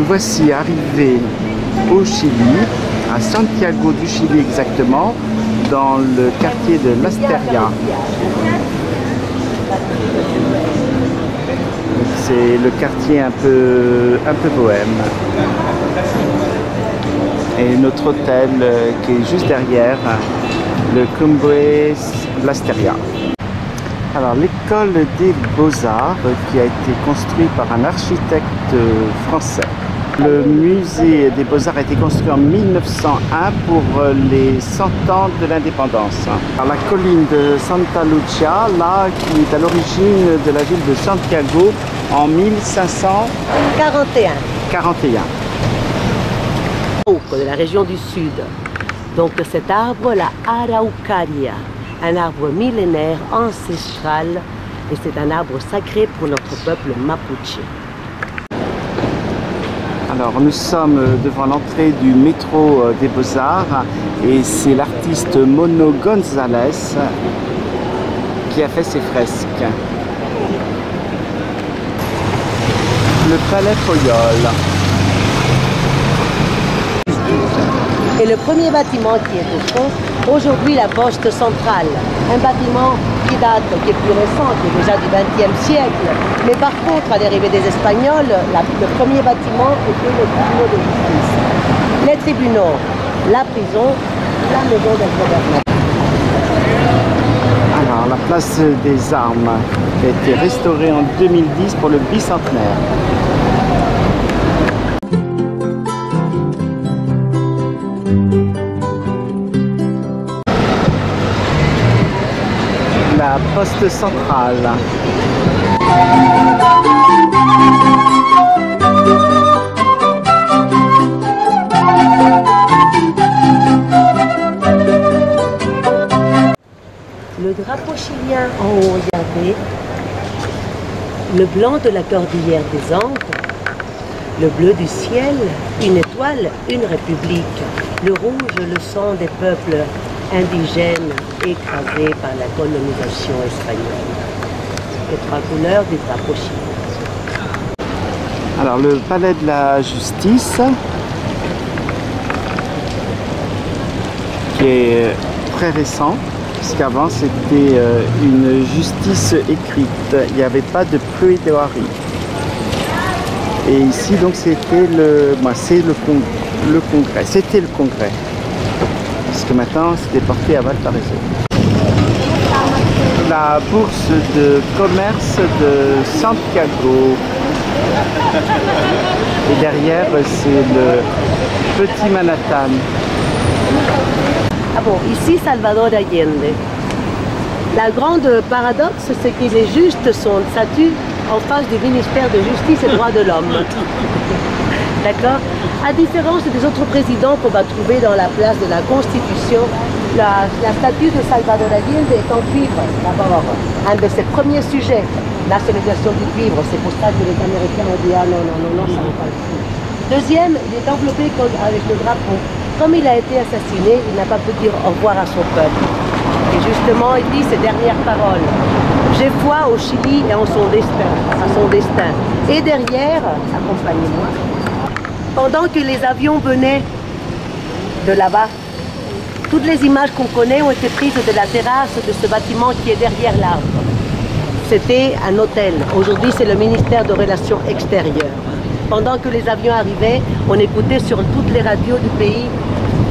nous voici arrivés au Chili, à Santiago du Chili exactement, dans le quartier de L'Asteria. C'est le quartier un peu bohème. Et notre hôtel qui est juste derrière, le Cumbre L'Asteria. Alors l'école des Beaux-Arts qui a été construite par un architecte français. Le musée des Beaux-Arts a été construit en 1901 pour les 100 ans de l'indépendance. La colline de Santa Lucia, là, qui est à l'origine de la ville de Santiago en 1541. De la région du sud. Donc cet arbre, la Araucaria, un arbre millénaire, ancestral, et c'est un arbre sacré pour notre peuple mapuche. Alors nous sommes devant l'entrée du métro des Beaux-Arts et c'est l'artiste Mono González qui a fait ces fresques. Le Palais Poyol. Et le premier bâtiment qui est au fond, aujourd'hui la Poste Centrale, un bâtiment qui date, qui est plus récent, qui est déjà du XXe siècle. Mais par contre, à l'arrivée des Espagnols, le premier bâtiment était le tribunal de justice. Les tribunaux, la prison, la maison del gouvernement. Alors, la place des Armes qui a été restaurée en 2010 pour le bicentenaire. La Poste Centrale. Le drapeau chilien en haut, regardez. Le blanc de la cordillère des Andes. Le bleu du ciel, une étoile, une république. Le rouge, le sang des peuples indigènes écrasés par la colonisation espagnole. Les trois couleurs du drapeau chilien. Alors le palais de la justice, qui est très récent, puisqu'avant c'était une justice écrite, il n'y avait pas de plaidoirie. Et ici donc c'était c'était le congrès. Parce que maintenant c'est déporté à Valparaiso. La bourse de commerce de Santiago. Et derrière c'est le petit Manhattan. Ah bon, ici Salvador Allende. La grande paradoxe, c'est qu'il est juste son statut en face du ministère de Justice et Droits de l'Homme. D'accord? À différence des autres présidents qu'on va trouver dans la place de la Constitution, la statue de Salvador Allende est en cuivre, d'abord. Un de ses premiers sujets, nationalisation du cuivre, c'est pour ça que les Américains ont dit « Ah non, ça ne va pas le faire ». Deuxième, il est enveloppé avec le drapeau. Comme il a été assassiné, il n'a pas pu dire au revoir à son peuple. Et justement, il dit ses dernières paroles. J'ai foi au Chili et en son destin, à son destin. Et derrière, accompagnez-moi. Pendant que les avions venaient de là-bas, toutes les images qu'on connaît ont été prises de la terrasse de ce bâtiment qui est derrière l'arbre. C'était un hôtel. Aujourd'hui, c'est le ministère des Relations extérieures. Pendant que les avions arrivaient, on écoutait sur toutes les radios du pays.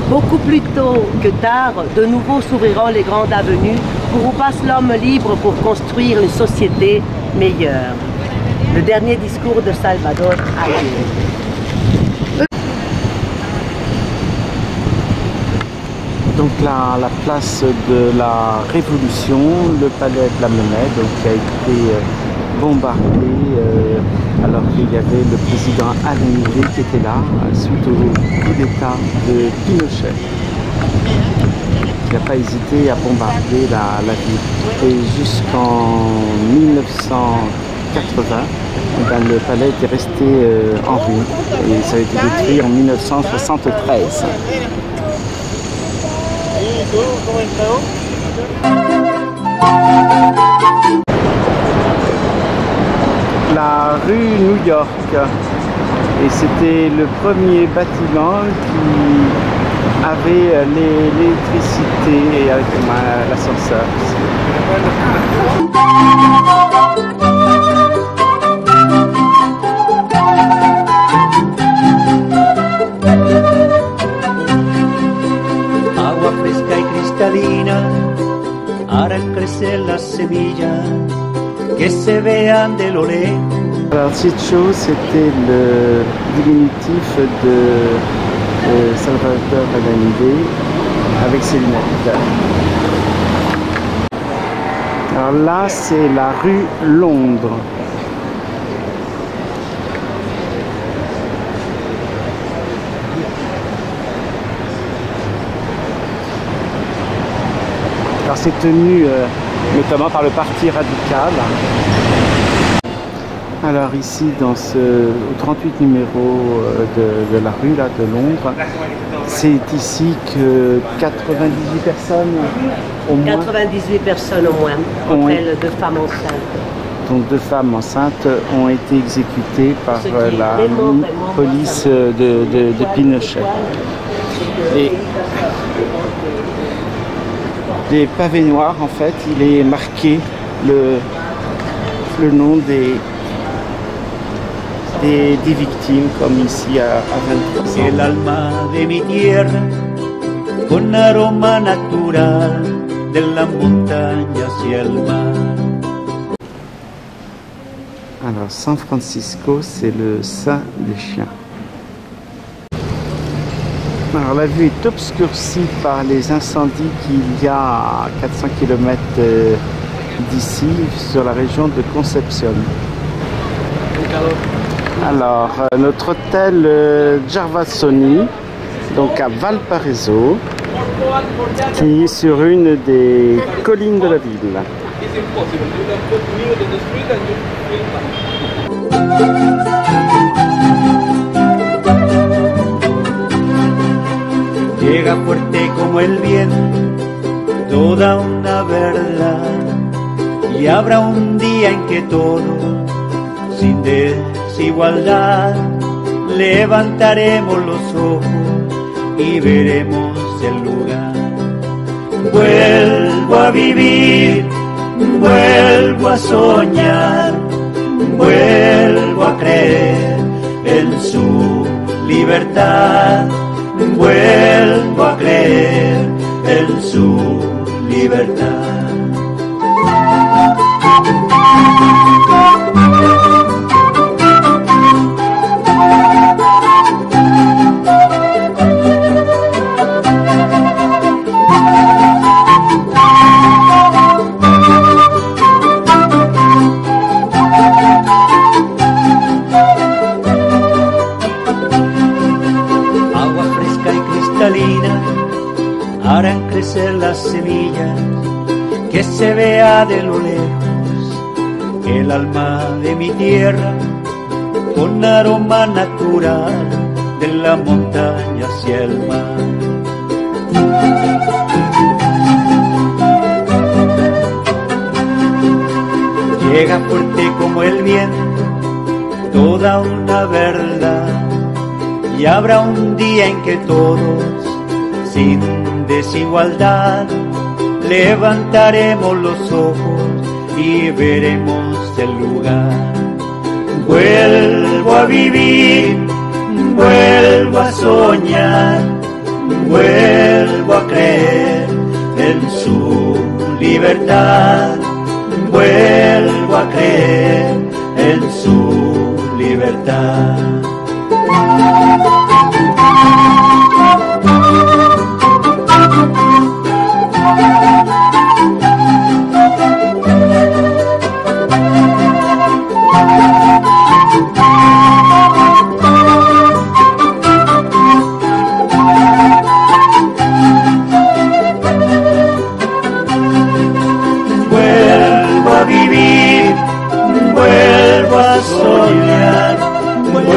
Beaucoup plus tôt que tard, de nouveau s'ouvriront les grandes avenues pour où passe l'homme libre pour construire une société meilleure. Le dernier discours de Salvador Allende. Donc la place de la Révolution, le palais de la Monnaie, donc, qui a été bombardé alors qu'il y avait le président Allende qui était là suite au coup d'État de Pinochet. Il n'a pas hésité à bombarder la ville. Et jusqu'en 1980, le palais était resté en ruine et ça a été détruit en 1973. La rue New York. Et c'était le premier bâtiment qui avait l'électricité et avec l'ascenseur. Agua fresca y cristalina harán crecer las semillas que se vean de lo lejos. Alors Chicho, c'était le diminutif de Salvador Allende avec ses lunettes. Alors là, c'est la rue Londres. Alors c'est tenu notamment par le Parti radical. Alors ici, dans au 38 numéro de la rue là, de Londres, c'est ici que 98 personnes au moins. 98 personnes au moins, entre elles 2 femmes enceintes. Donc 2 femmes enceintes ont été exécutées par la police de Pinochet. Et les pavés noirs, en fait, il est marqué le nom des victimes, comme ici à 23 ans. El alma de mi tierra, con aroma natural de la montaña hacia el mar. Alors, San Francisco, c'est le saint des chiens. Alors, la vue est obscurcie par les incendies qu'il y a à 400 km d'ici, sur la région de Concepción. Alors, notre hôtel Gervasoni, donc à Valparaiso, qui est sur une des collines de la ville. Llega fuerte como el viento, toda una verdad, y habrá un día en que todo, sin desigualdad, levantaremos los ojos y veremos el lugar. Vuelvo a vivir, vuelvo a soñar, vuelvo a creer en su libertad. Vuelvo a creer en su libertad. Harán crecer las semillas, que se vea de lo lejos el alma de mi tierra, con aroma natural de la montaña hacia el mar. Llega fuerte como el viento, toda una verdad, y habrá un día en que todos, sin desigualdad, levantaremos los ojos y veremos el lugar. Vuelvo a vivir, vuelvo a soñar, vuelvo a creer en su libertad. Vuelvo a creer en su libertad. Vuelvo a vivir, vuelvo a soñar, vuelvo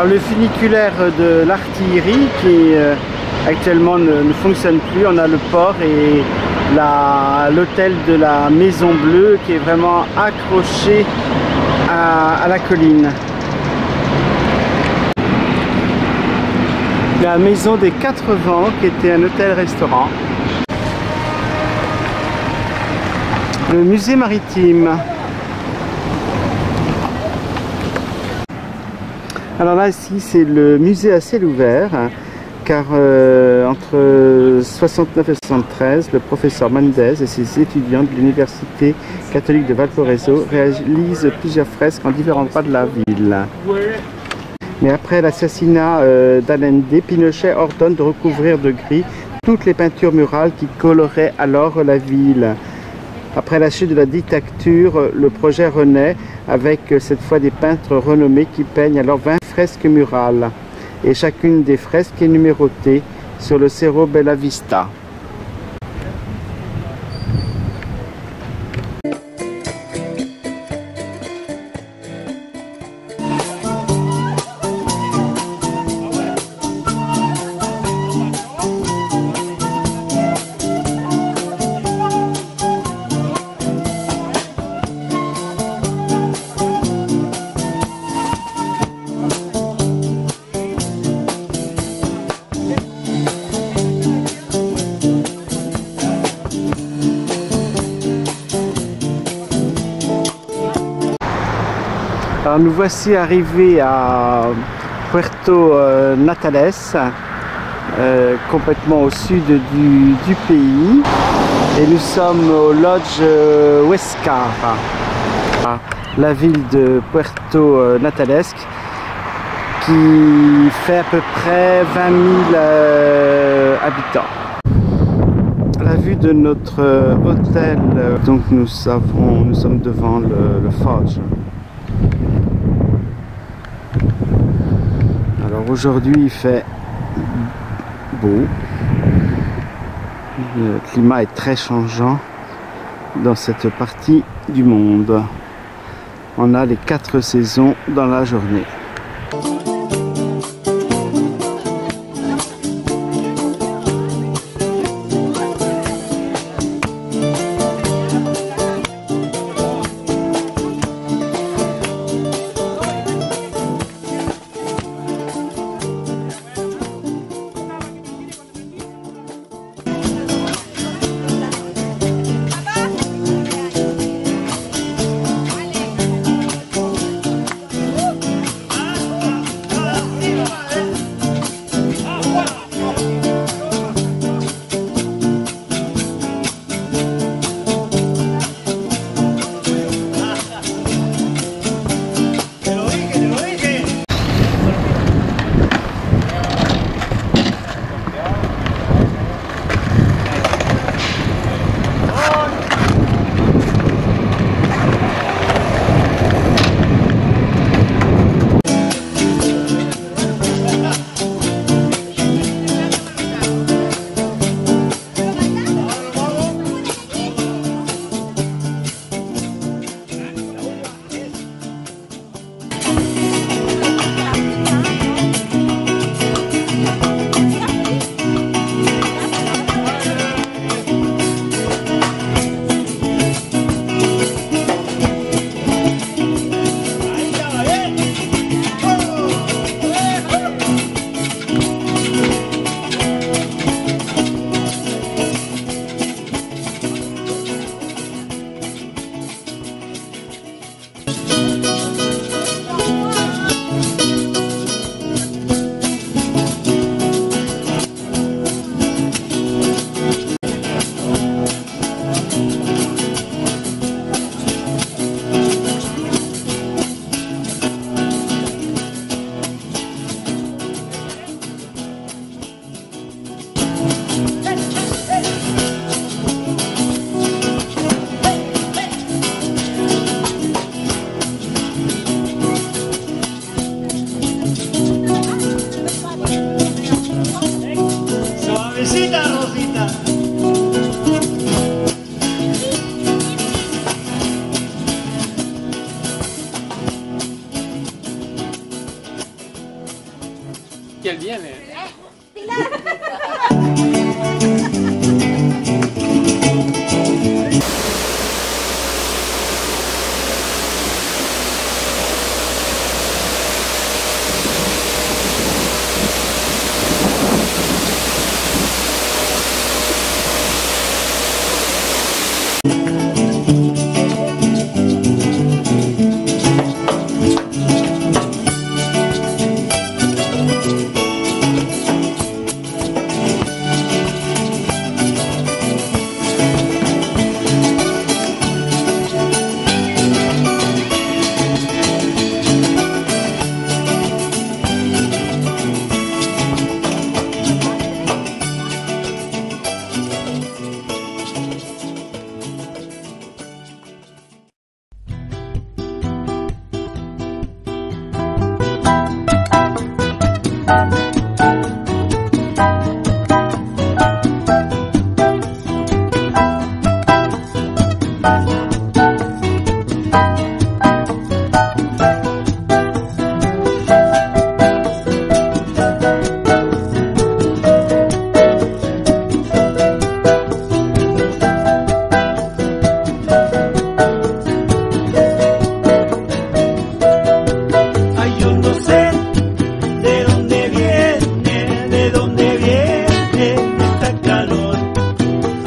Alors le funiculaire de l'artillerie qui actuellement ne fonctionne plus. On a le port et l'hôtel de la Maison Bleue qui est vraiment accroché à la colline. La Maison des Quatre Vents qui était un hôtel-restaurant. Le musée maritime. Alors là, ici, c'est le musée à ciel ouvert, car entre 69 et 73, le professeur Mendès et ses étudiants de l'Université catholique de Valparaiso réalisent plusieurs fresques en différents endroits de la ville. Mais après l'assassinat d'Allende, Pinochet ordonne de recouvrir de gris toutes les peintures murales qui coloraient alors la ville. Après la chute de la dictature, le projet renaît avec cette fois des peintres renommés qui peignent alors 20 fresques murales. Et chacune des fresques est numérotée sur le Cerro Bella Vista. Alors nous voici arrivés à Puerto Natales, complètement au sud du pays, et nous sommes au Lodge Huéscar, la ville de Puerto Natales qui fait à peu près 20 000 habitants. À la vue de notre hôtel, donc nous sommes devant le Forge. Alors aujourd'hui il fait beau, le climat est très changeant dans cette partie du monde. On a les 4 saisons dans la journée.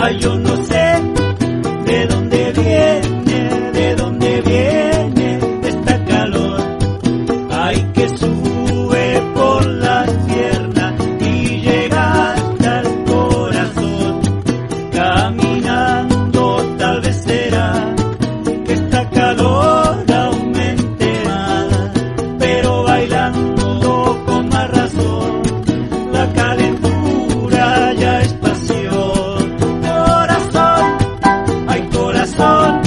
Ay, yo no sé de dónde viene esta calor. Ay, que sube por las piernas y llega hasta el corazón. Caminando tal vez será que esta calor aumente más, pero bailando con más razón, la calentura ya es pasión. Corazón, ay corazón,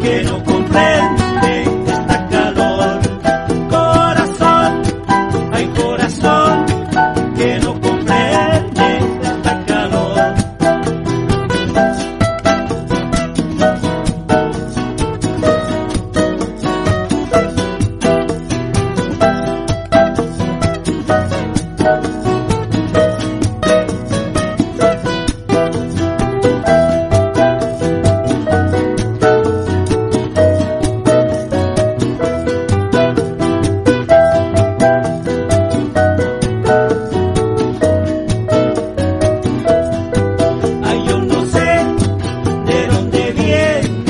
que no comprende esta calor. Corazón, ay corazón, que no comprende esta calor. Ay, yo no sé de dónde viene.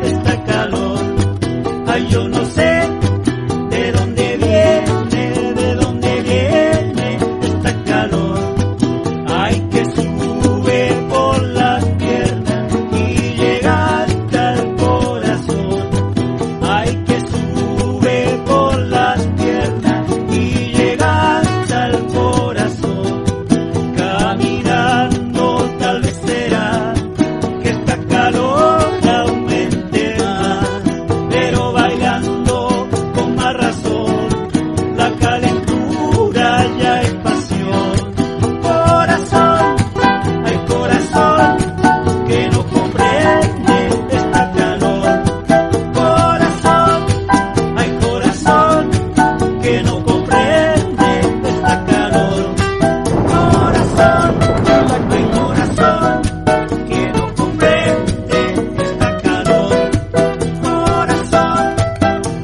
Esta calor, ay, yo no sé de dónde viene esta calor. Ay, que sube por las piernas y llega hasta el corazón. Ay, que sube por las piernas y llega hasta el corazón. Caminando tal vez será que esta calor aumente más, pero bailando con más razón, la calentura ya es pasión. Corazón, ay corazón, que no comprende esta calor. Corazón, ay corazón, que no comprende esta calor. Corazón, ay corazón, que no comprende esta calor. Corazón,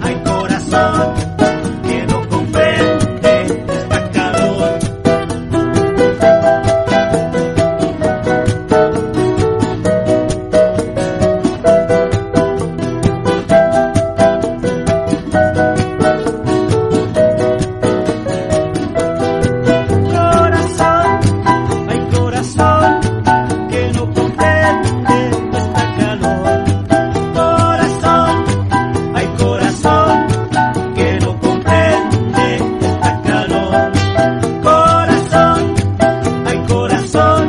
ay corazón, que no comprende esta calor. Corazón, ay corazón, que no comprende esta calor. Corazón, ay corazón, que no comprende esta calor. Corazón, ay corazón,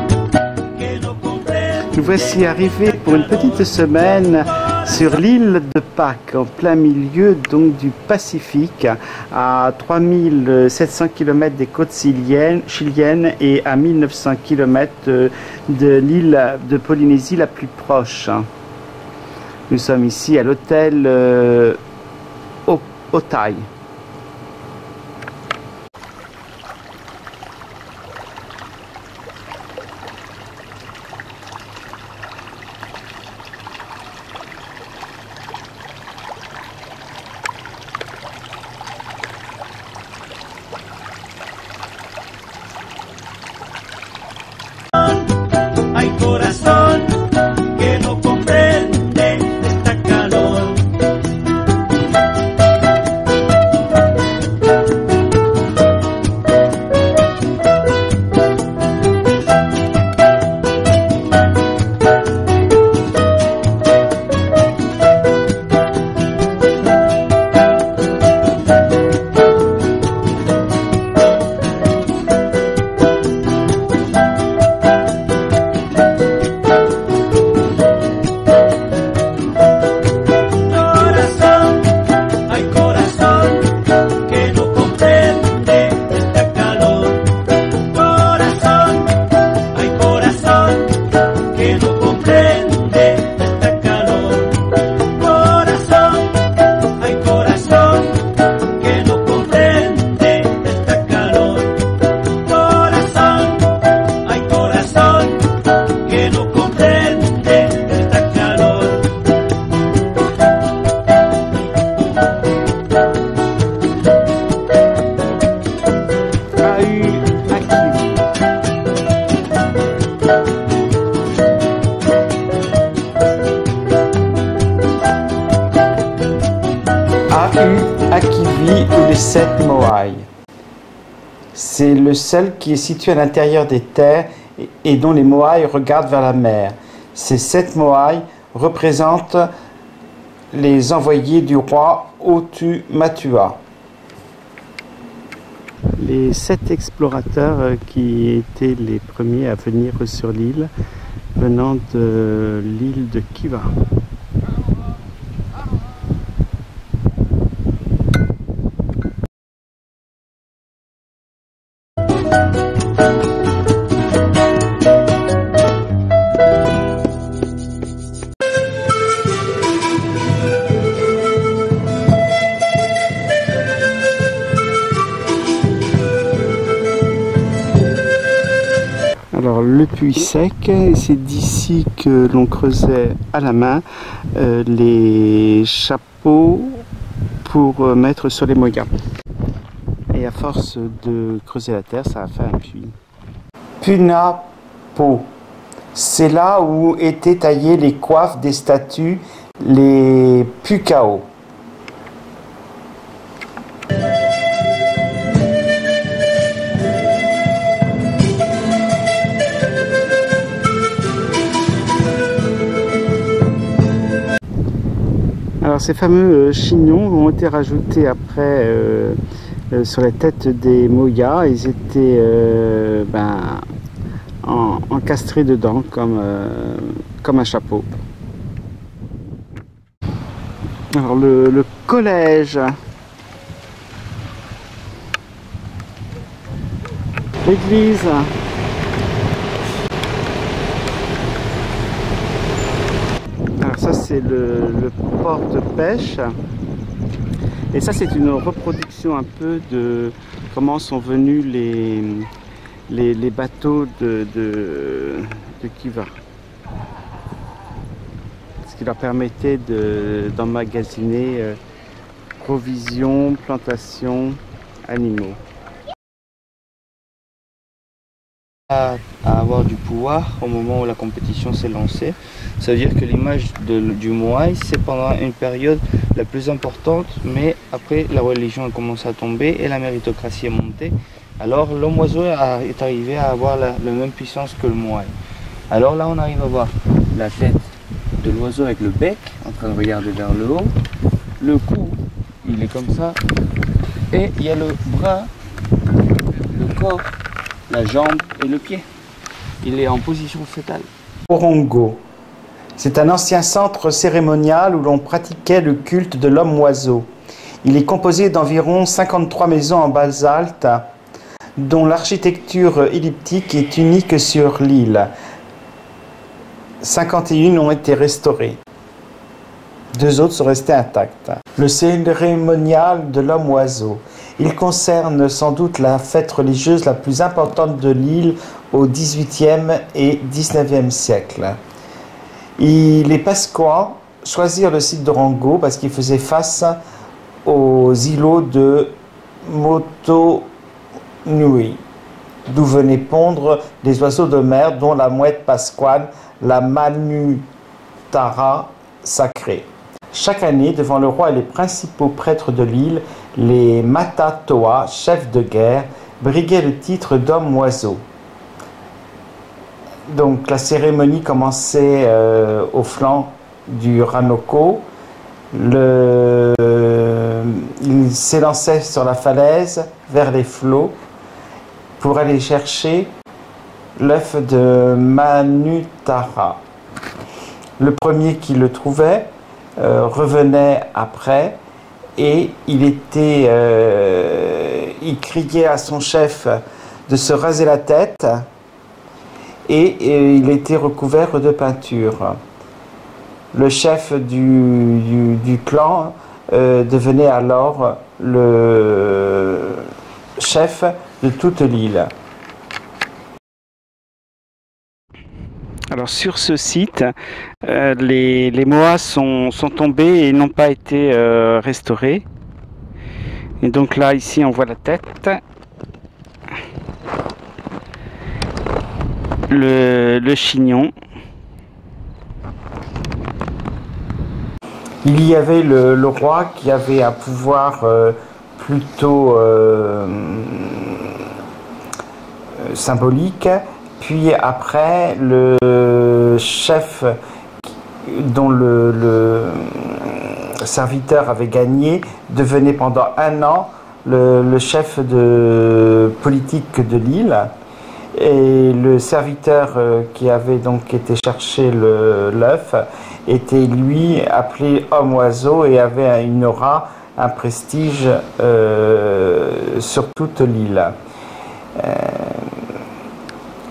que no comprende. Nous voici arrivés pour une petite semaine sur l'île de Pâques, en plein milieu donc du Pacifique, à 3700 km des côtes chiliennes et à 1900 km de l'île de Polynésie la plus proche. Nous sommes ici à l'hôtel Otay. Ay corazón, que no comprende esta calor. C'est le seul qui est situé à l'intérieur des terres et dont les moaïs regardent vers la mer. Ces 7 moaïs représentent les envoyés du roi Otu-Matua. Les 7 explorateurs qui étaient les premiers à venir sur l'île, venant de l'île de Kiva. Alors le puits sec, c'est d'ici que l'on creusait à la main les chapeaux pour mettre sur les moyas. Et à force de creuser la terre, ça a fait un puits. Punapo, c'est là où étaient taillées les coiffes des statues, les pukao. Alors ces fameux chignons ont été rajoutés après sur la tête des moyas. Ils étaient encastrés dedans comme un chapeau. Alors le collège, l'église, alors ça c'est le port de pêche, et ça c'est une reproduction un peu de comment sont venus les bateaux de Kiva, ce qui leur permettait d'emmagasiner provisions, plantations, animaux. À avoir du pouvoir au moment où la compétition s'est lancée. Ça veut dire que l'image du moaï, c'est pendant une période la plus importante, mais après la religion a commencé à tomber et la méritocratie est montée. Alors l'homme oiseau est arrivé à avoir la même puissance que le moaï. Alors là on arrive à voir la tête de l'oiseau avec le bec en train de regarder vers le haut, le cou il est comme ça, et il y a le bras, le corps, la jambe et le pied. Il est en position fétale. Orongo, c'est un ancien centre cérémonial où l'on pratiquait le culte de l'homme oiseau. Il est composé d'environ 53 maisons en basalte, dont l'architecture elliptique est unique sur l'île. 51 ont été restaurées. 2 autres sont restées intactes. Le cérémonial de l'homme oiseau. Il concerne sans doute la fête religieuse la plus importante de l'île au XVIIIe et XIXe siècle. Les Pasquois choisirent le site d'Orongo parce qu'il faisait face aux îlots de Motonui, d'où venaient pondre des oiseaux de mer, dont la mouette pasquane, la Manutara sacrée. Chaque année, devant le roi et les principaux prêtres de l'île, les Matatoa, chefs de guerre, briguaient le titre d'homme-oiseau. Donc la cérémonie commençait au flanc du Ranoko. Il s'élançait sur la falaise vers les flots pour aller chercher l'œuf de Manutara. Le premier qui le trouvait revenait après et il criait à son chef de se raser la tête et il était recouvert de peinture. Le chef du clan devenait alors le chef de toute l'île. Alors sur ce site, les moas sont tombés et n'ont pas été restaurés. Et donc là, ici, on voit la tête. Le chignon. Il y avait le roi qui avait un pouvoir plutôt symbolique. Puis après, le chef dont le serviteur avait gagné devenait pendant un an le chef politique de l'île. Et le serviteur qui avait donc été chercher l'œuf était lui appelé homme-oiseau et avait une aura, un prestige sur toute l'île.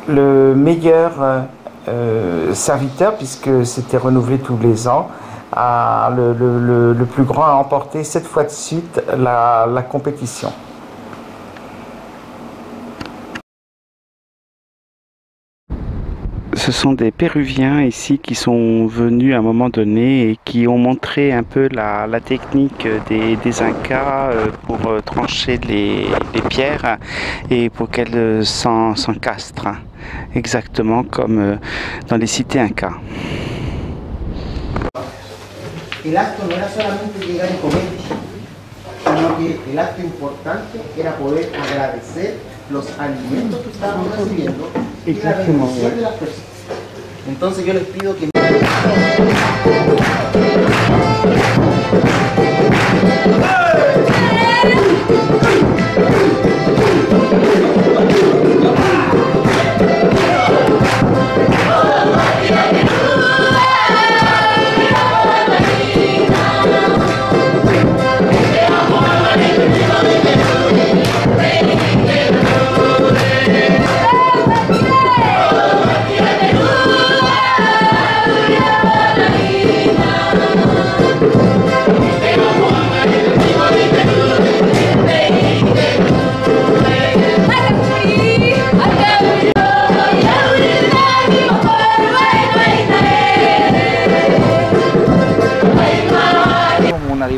Le meilleur serviteur, puisque c'était renouvelé tous les ans, le plus grand a emporté 7 fois de suite la compétition. Ce sont des Péruviens ici qui sont venus à un moment donné et qui ont montré un peu la technique des Incas pour trancher les pierres et pour qu'elles s'encastrent, exactement comme dans les cités Incas. El acto no era solamente llegar y comer, sino que el acto importante era poder agradecer los alimentos que estaban recibiendo y la bendición de las personas. Entonces yo les pido que...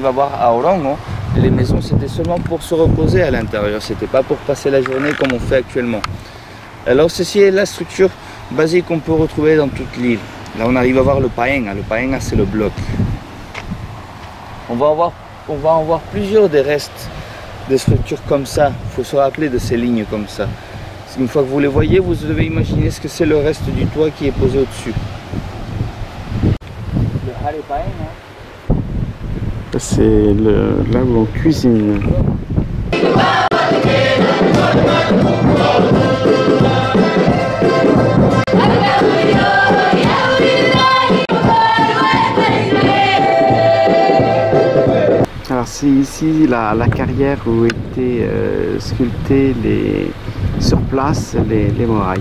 À voir à Orongo, les maisons c'était seulement pour se reposer à l'intérieur, c'était pas pour passer la journée comme on fait actuellement. Alors ceci est la structure basique qu'on peut retrouver dans toute l'île. Là on arrive à voir le paenga c'est le bloc. On va en voir plusieurs des restes des structures comme ça, il faut se rappeler de ces lignes comme ça. Une fois que vous les voyez, vous devez imaginer ce que c'est le reste du toit qui est posé au-dessus. Le hare paenga. C'est là où on cuisine. Alors c'est ici la carrière où étaient sculptées sur place les morailles.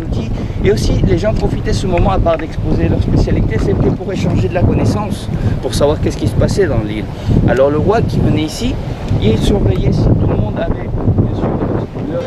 outils. Et aussi, les gens profitaient ce moment, à part d'exposer leur spécialité, c'était pour échanger de la connaissance, pour savoir qu'est-ce qui se passait dans l'île. Alors le roi qui venait ici, il surveillait si tout le monde avait, bien sûr, leur...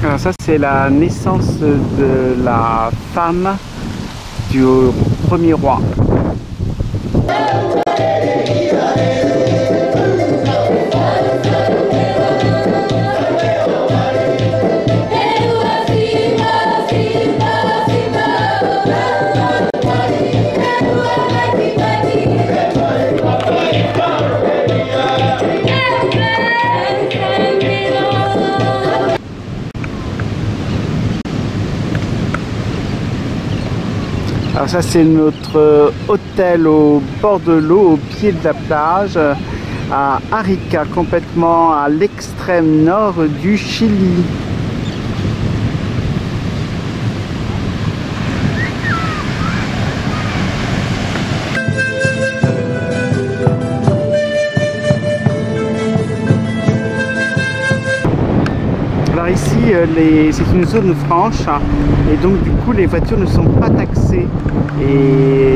Alors ça c'est la naissance de la femme du premier roi. Alors ça c'est notre hôtel au bord de l'eau, au pied de la plage, à Arica, complètement à l'extrême nord du Chili. Alors ici, c'est une zone franche et donc du coup les voitures ne sont pas taxées et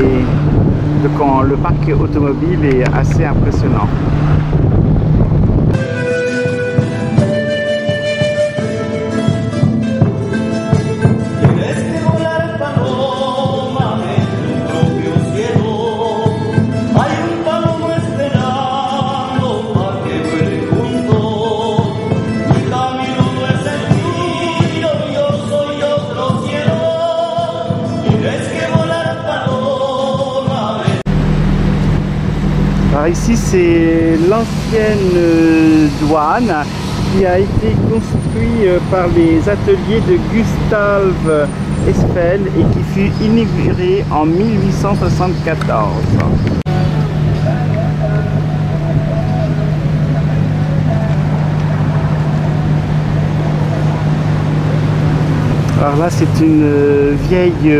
le parc automobile est assez impressionnant. Alors ici c'est l'ancienne douane qui a été construite par les ateliers de Gustave Eiffel et qui fut inaugurée en 1874. Alors là c'est une vieille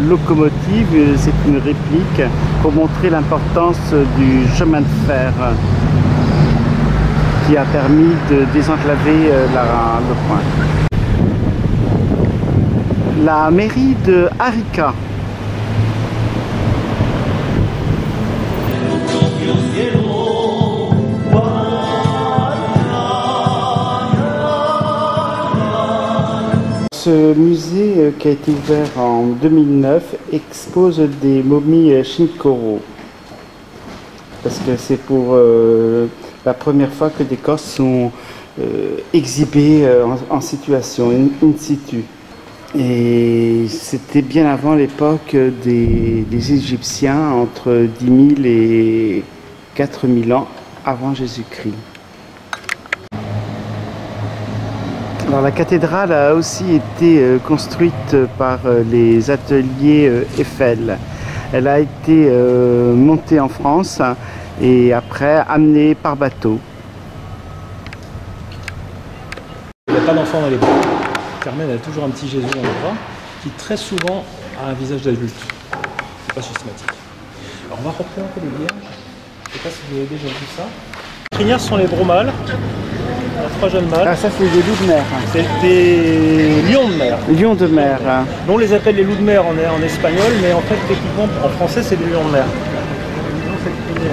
locomotive, c'est une réplique pour montrer l'importance du chemin de fer qui a permis de désenclaver le coin. La mairie de Arica. Ce musée qui a été ouvert en 2009 expose des momies Shinkoro parce que c'est pour la première fois que des corps sont exhibés en situation in situ. Et c'était bien avant l'époque des Égyptiens, entre 10 000 et 4 000 ans avant Jésus-Christ. Alors la cathédrale a aussi été construite par les ateliers Eiffel. Elle a été montée en France et après amenée par bateau. Il n'y a pas d'enfant dans les bras. Carmen a toujours un petit Jésus dans les bras qui très souvent a un visage d'adulte. C'est pas systématique. Alors on va représenter les vierges. Je ne sais pas si vous avez déjà vu ça. Les crinières sont les bromales. On a 3 jeunes mâles. Ah, ça c'est des loups de mer. C'est des lions de mer. Lions de mer. Nous on les appelle les loups de mer en espagnol, mais en fait techniquement en français c'est des lions de mer. Les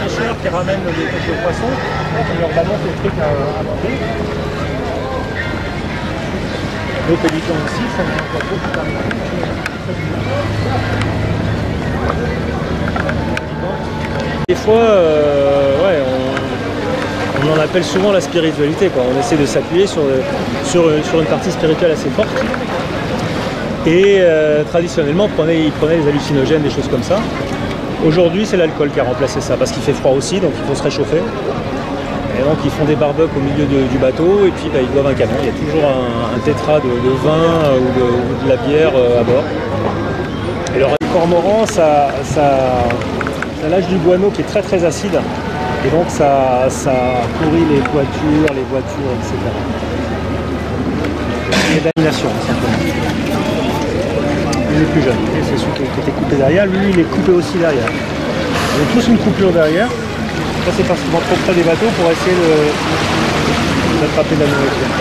pêcheurs qui ramènent des pêches de poissons, qui leur balancent des trucs à manger. Les pélicans aussi sont un poisson qui permet. Des fois, ouais, on en appelle souvent la spiritualité, quoi. On essaie de s'appuyer sur une partie spirituelle assez forte. Et traditionnellement, ils prenaient des hallucinogènes, des choses comme ça. Aujourd'hui, c'est l'alcool qui a remplacé ça, parce qu'il fait froid aussi, donc il faut se réchauffer. Et donc ils font des barbecues au milieu du bateau, et puis ils boivent un canon. Il y a toujours un tétra de vin ou de la bière à bord. Et le cormoran, ça lâche du guano qui est très très acide. Et donc ça pourrit les voitures, etc. Et l'animation, simplement. Il est plus jeune, c'est celui qui était coupé derrière, lui il est coupé aussi derrière. Ils ont tous une coupure derrière. Ça c'est parce qu'ils vont trop près des bateaux pour essayer d'attraper de la nourriture.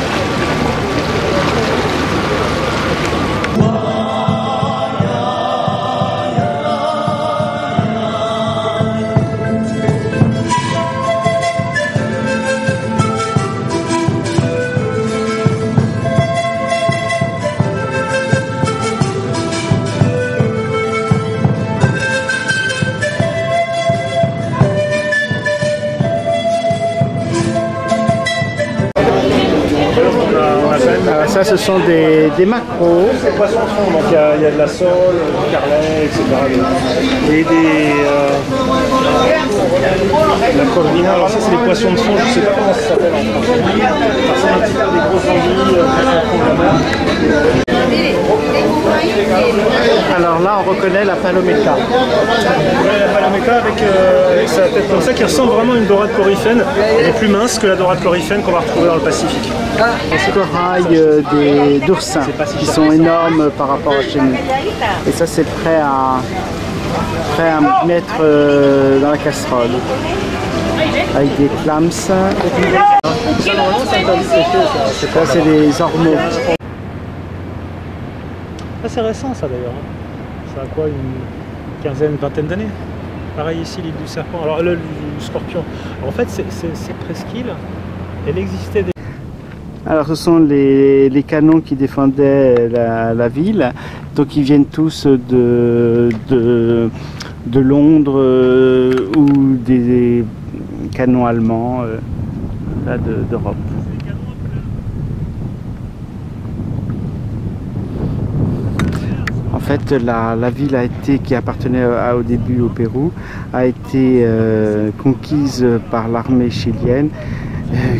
Ça, ce sont des maquereaux. Les poissons fond, donc il y a de la sole, du carlet, etc. Et la corvina, alors ça c'est des poissons de fond, je ne sais pas comment ça s'appelle en français. Ça ressemble un petit peu à des grosses anguilles au fond de la mer. Alors là, on reconnaît la palometa. La palometa avec sa tête comme ça qui ressemble vraiment à une dorade coryphène. Elle est plus mince que la dorade coryphène qu'on va retrouver dans le Pacifique. Les corails d'oursins qui sont énormes par rapport à chez nous. Et ça, c'est prêt à mettre dans la casserole. Avec des clams. Ça, c'est des ormeaux. C'est récent ça d'ailleurs. Ça a quoi, une quinzaine, vingtaine d'années. Pareil ici, l'île du Serpent. Alors le scorpion. Alors, en fait, c'est presqu'île. Elle existait déjà. Alors ce sont les canons qui défendaient la ville. Donc ils viennent tous de Londres ou des canons allemands d'Europe. En fait, la ville qui appartenait au début au Pérou, a été conquise par l'armée chilienne,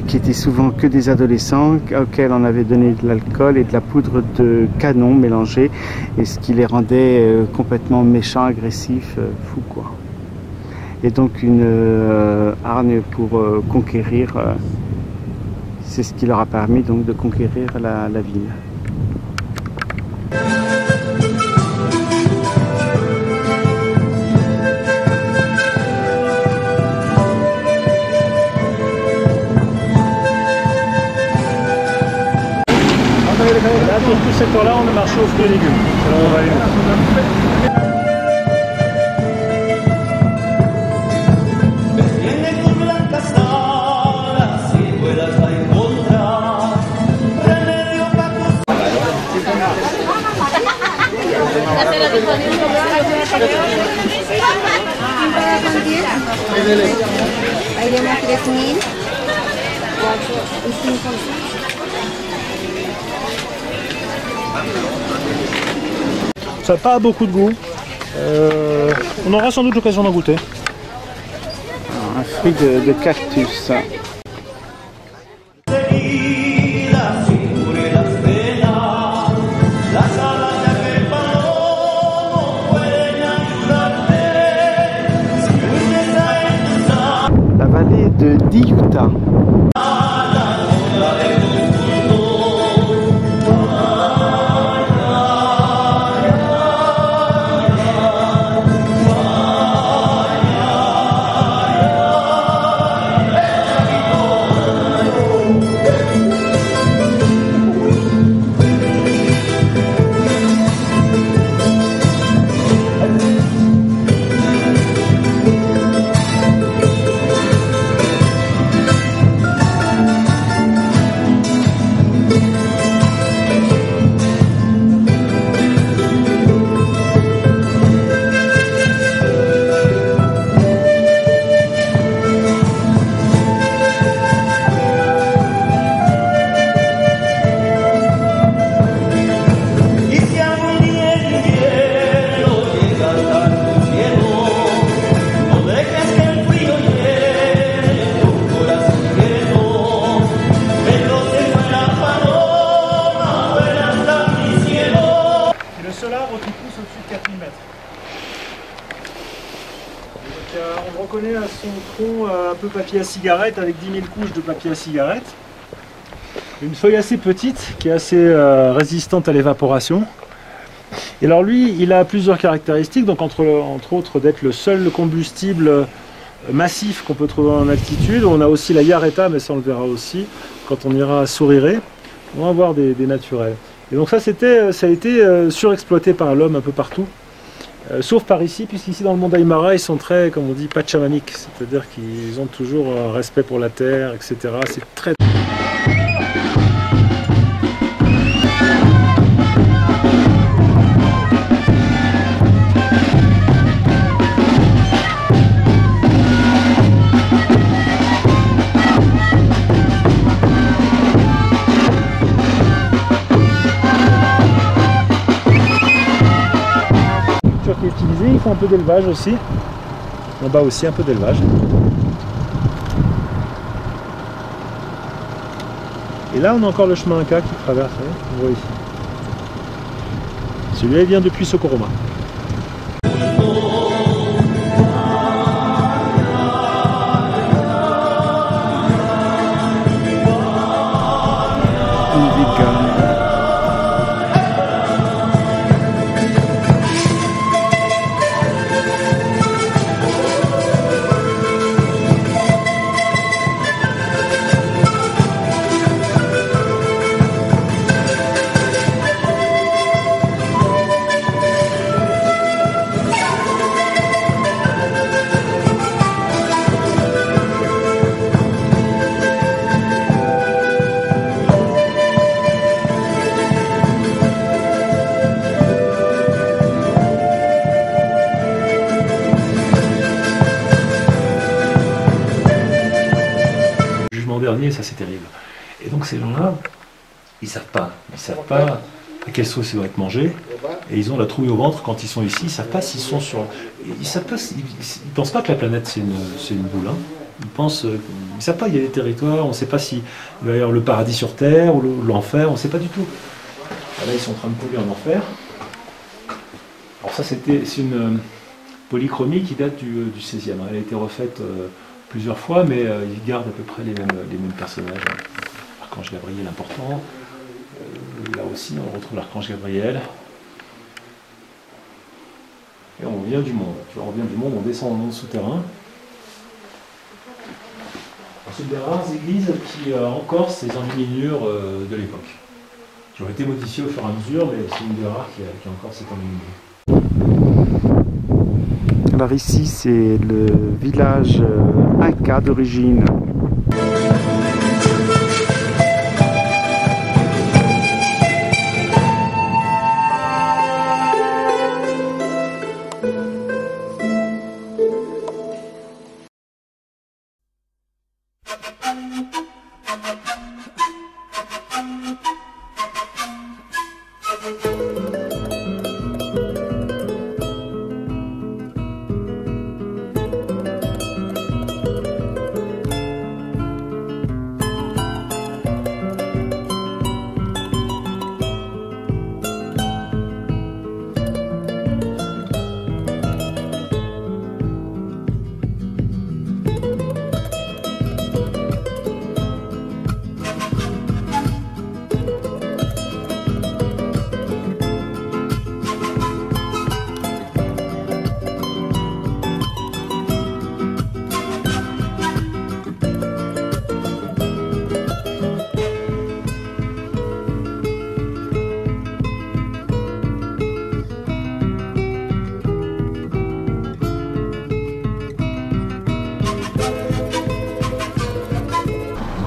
qui étaient souvent que des adolescents auxquels on avait donné de l'alcool et de la poudre de canon mélangée, et ce qui les rendait complètement méchants, agressifs, fous quoi. Et donc une hargne pour conquérir, c'est ce qui leur a permis donc de conquérir la ville. Là, pour tout ce secteur-là, on a marché aux fruits et légumes. C'est là où on va aller. Bailemos 3.000, 4 y 5. Ça n'a pas beaucoup de goût. On aura sans doute l'occasion d'en goûter. Un fruit de cactus. de Diuta. On reconnaît à son tronc un peu papier à cigarette avec 10 000 couches de papier à cigarette. Une feuille assez petite qui est assez résistante à l'évaporation. Et alors lui, il a plusieurs caractéristiques, donc entre autres d'être le seul combustible massif qu'on peut trouver en altitude. On a aussi la Yareta, mais ça on le verra aussi quand on ira à Souriré. On va avoir des naturels. Et donc ça a été surexploité par l'homme un peu partout. Sauf par ici, puisqu'ici dans le monde Aymara, ils sont très, comme on dit, pachamamiques, c'est-à-dire qu'ils ont toujours un respect pour la terre, etc. C'est très... qui est utilisé, ils font un peu d'élevage aussi. En bas aussi un peu d'élevage. Et là on a encore le chemin Inca qui traverse, on voit ici. Celui-là il vient depuis Socoroma. Dernier, ça c'est terrible. Et donc ces gens-là, ils savent pas à quelle sauce ils vont être mangés, et ils ont la trouille au ventre quand ils sont ici. Ils savent pas s'ils sont sur, ils savent pas, ils pensent pas que la planète c'est une boule. Hein. Ils savent pas. Il y a des territoires, on sait pas s'il va y avoir le paradis sur terre ou l'enfer, on sait pas du tout. Là ils sont en train de couler en enfer. Alors ça c'est une polychromie qui date du 16e. Elle a été refaite plusieurs fois, mais ils gardent à peu près les mêmes personnages. L'archange Gabriel important. Là aussi, on retrouve l'archange Gabriel. Et on vient du monde. Tu vois, on vient du monde, on descend dans le monde souterrain. C'est une des rares églises qui en Corse, ces enluminures de l'époque. Qui ont été modifiées au fur et à mesure, mais c'est une des rares qui a encore cette enluminure. Alors ici c'est le village Inca d'origine.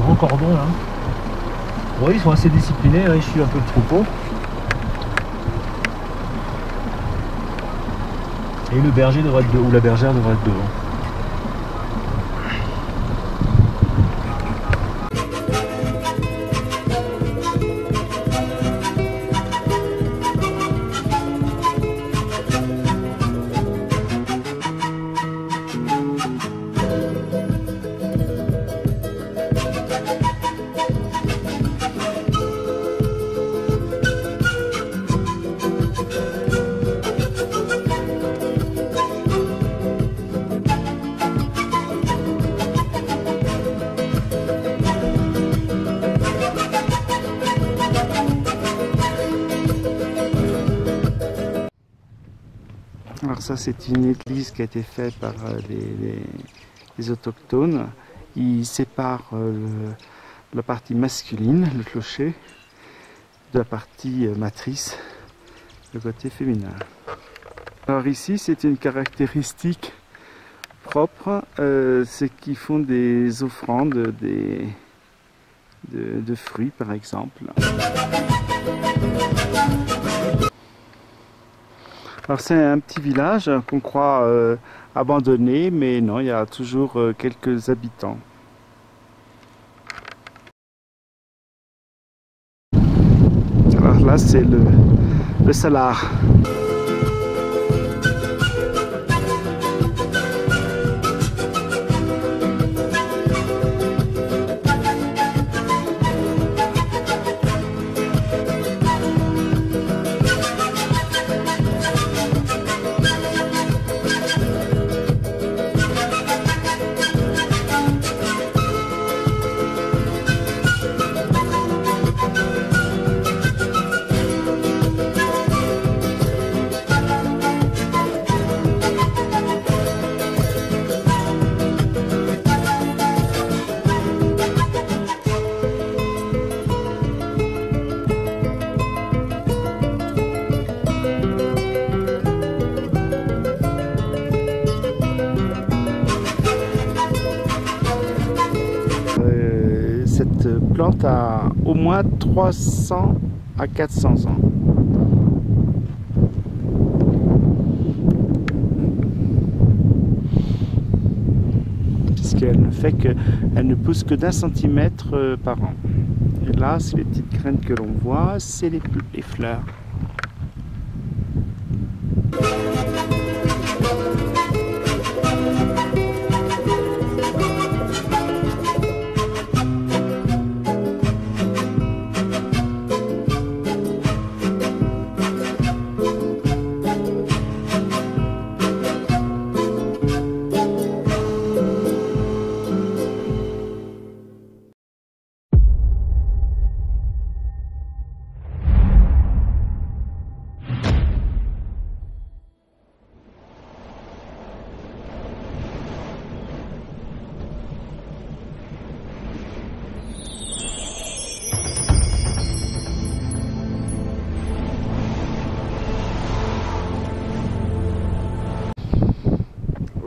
grand cordon là. Oui, ils sont assez disciplinés, hein, ils suivent un peu le troupeau. Et le berger devrait être ou la bergère devrait être devant. Alors ça, c'est une église qui a été faite par les autochtones. Ils séparent la partie masculine, le clocher, de la partie matrice, le côté féminin. Alors ici, c'est une caractéristique propre, c'est qu'ils font des offrandes de fruits, par exemple. Alors c'est un petit village qu'on croit abandonné, mais non, il y a toujours quelques habitants. Alors là, c'est le Salar. Cette plante a au moins 300 à 400 ans. Puisqu'elle ne fait que, elle ne pousse que d'1 centimètre par an. Et là, c'est les petites graines que l'on voit, c'est les fleurs.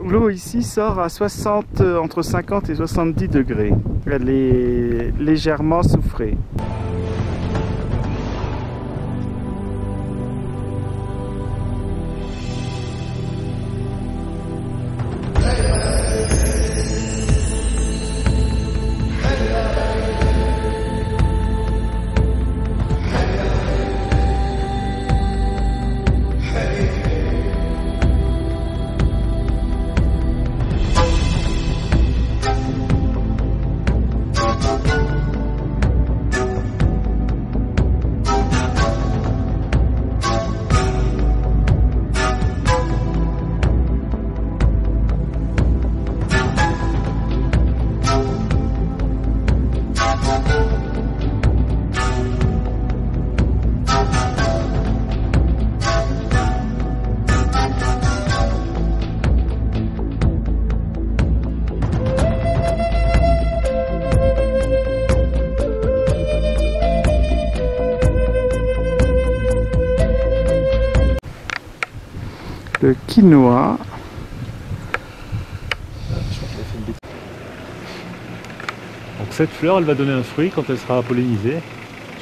L'eau ici sort à entre 50 et 70 degrés. Elle est légèrement soufrée. Le quinoa. Donc cette fleur, elle va donner un fruit quand elle sera pollinisée.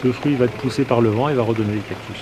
Ce fruit va être poussé par le vent et va redonner les cactus.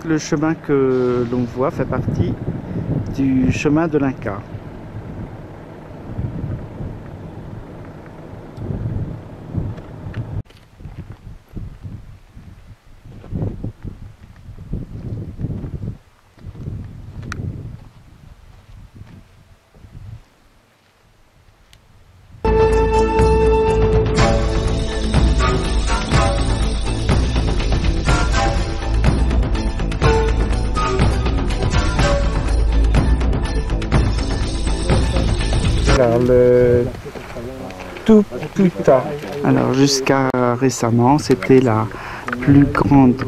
Le chemin que l'on voit fait partie du chemin de l'Inca. Alors, le Tututa. Alors jusqu'à récemment, c'était la plus grande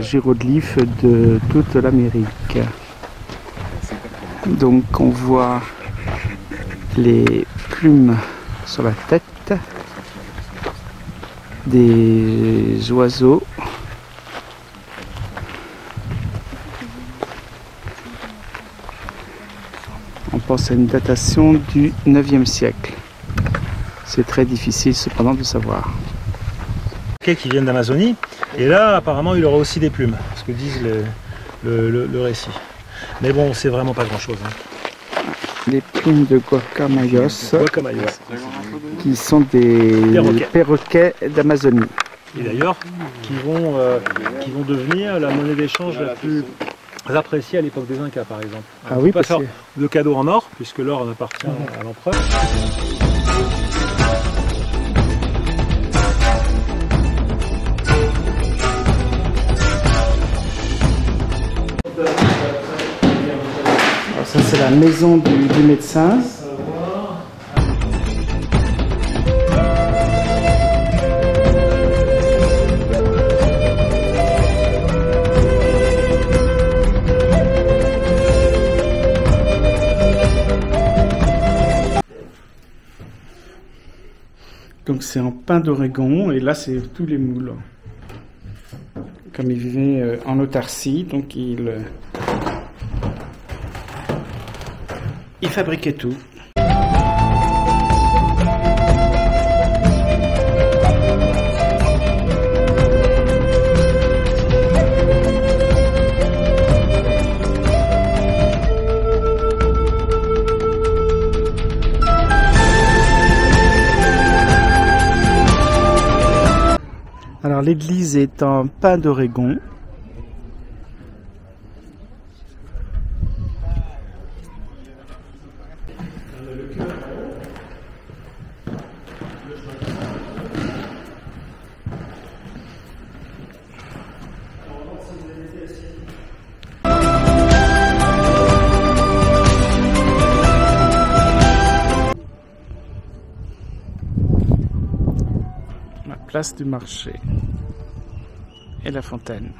gyroglyphe de toute l'Amérique. Donc on voit les plumes sur la tête des oiseaux. On pense à une datation du 9e siècle. C'est très difficile cependant de savoir. Qui viennent d'Amazonie, et là apparemment il aura aussi des plumes, ce que disent le récit. Mais bon, c'est vraiment pas grand chose. Hein. Les plumes de guacamayos, qui sont des perroquets d'Amazonie. Et d'ailleurs, qui vont devenir la monnaie d'échange la plus appréciée à l'époque des Incas, par exemple. Ah oui, pas faire de cadeaux en or, puisque l'or appartient à l'empereur. Alors ça c'est la maison du médecin. Donc c'est en pin d'Oregon et là c'est tous les moules. Comme il vivait en autarcie, donc il fabriquait tout. Alors l'église est en pin d'Oregon. La place du marché et la fontaine.